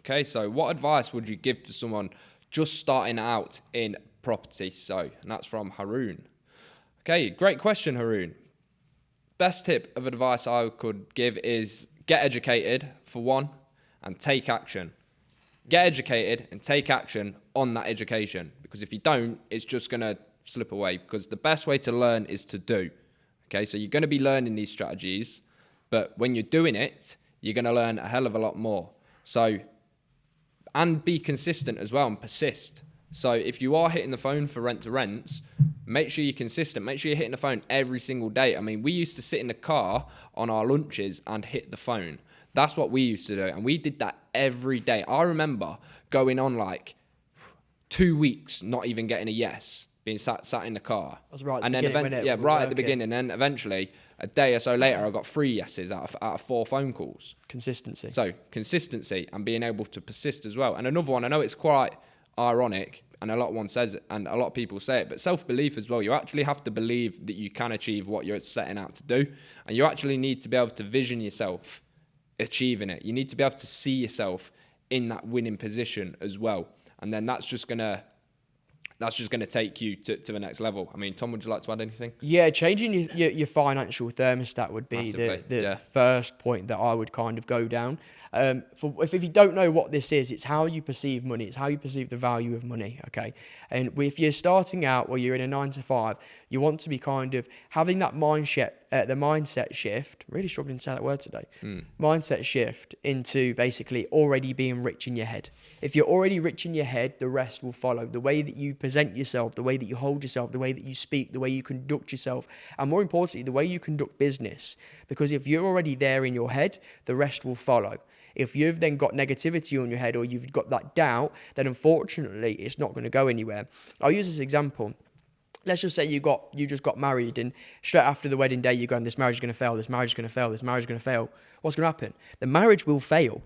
Okay, so what advice would you give to someone just starting out in property? And that's from Haroon. Okay, great question, Haroon. Best tip of advice I could give is get educated, for one, and take action. Get educated and take action on that education, because if you don't, it's just going to slip away, because the best way to learn is to do. Okay, so you're going to be learning these strategies, but when you're doing it, you're going to learn a hell of a lot more. And be consistent as well and persist. So if you are hitting the phone for rent to rents, make sure you're consistent. Make sure you're hitting the phone every single day. I mean, we used to sit in the car on our lunches and hit the phone. That's what we used to do. And we did that every day. I remember going on like 2 weeks, not even getting a yes, being sat in the car. That was right at the beginning. Right at the beginning. And then eventually, a day or so later, I got 3 yeses out of 4 phone calls. Consistency. So consistency and being able to persist as well. And another one, I know it's quite ironic, and a lot of people say it, but self-belief as well. You actually have to believe that you can achieve what you're setting out to do, and you actually need to be able to vision yourself achieving it. You need to be able to see yourself in that winning position as well, and then that's just gonna take you to the next level. I mean, Tom, would you like to add anything? Yeah, changing your financial thermostat would be the first point that I would kind of go down. If you don't know what this is, it's how you perceive money. It's how you perceive the value of money, okay? And if you're starting out or you're in a 9 to 5, you want to be kind of having that mindset shift, really struggling to say that word today, mindset shift into basically already being rich in your head. If you're already rich in your head, the rest will follow. The way that you present yourself, the way that you hold yourself, the way that you speak, the way you conduct yourself, and more importantly, the way you conduct business. Because if you're already there in your head, the rest will follow. If you've then got negativity on your head or you've got that doubt, then unfortunately it's not going to go anywhere. I'll use this example. Let's just say you just got married, and straight after the wedding day you're going, this marriage is going to fail, this marriage is going to fail, this marriage is going to fail. What's going to happen? The marriage will fail.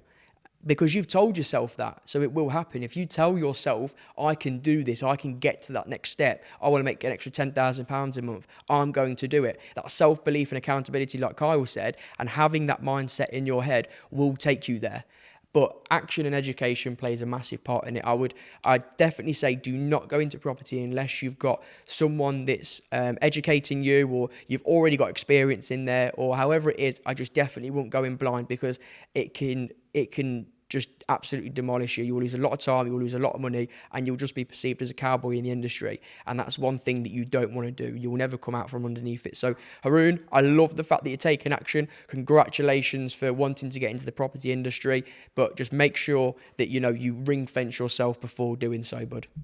Because you've told yourself that, so it will happen. If you tell yourself, I can do this, I can get to that next step, I want to make an extra £10,000 a month, I'm going to do it. That self-belief and accountability, like Kyle said, and having that mindset in your head will take you there. But action and education plays a massive part in it. I'd definitely say do not go into property unless you've got someone that's educating you, or you've already got experience in there, or however it is. I just definitely won't go in blind, because it can just absolutely demolish you. You will lose a lot of time, you will lose a lot of money, and you'll just be perceived as a cowboy in the industry. And that's one thing that you don't want to do. You will never come out from underneath it. So Haroon, I love the fact that you're taking action. Congratulations for wanting to get into the property industry, but just make sure that you ring fence yourself before doing so, bud.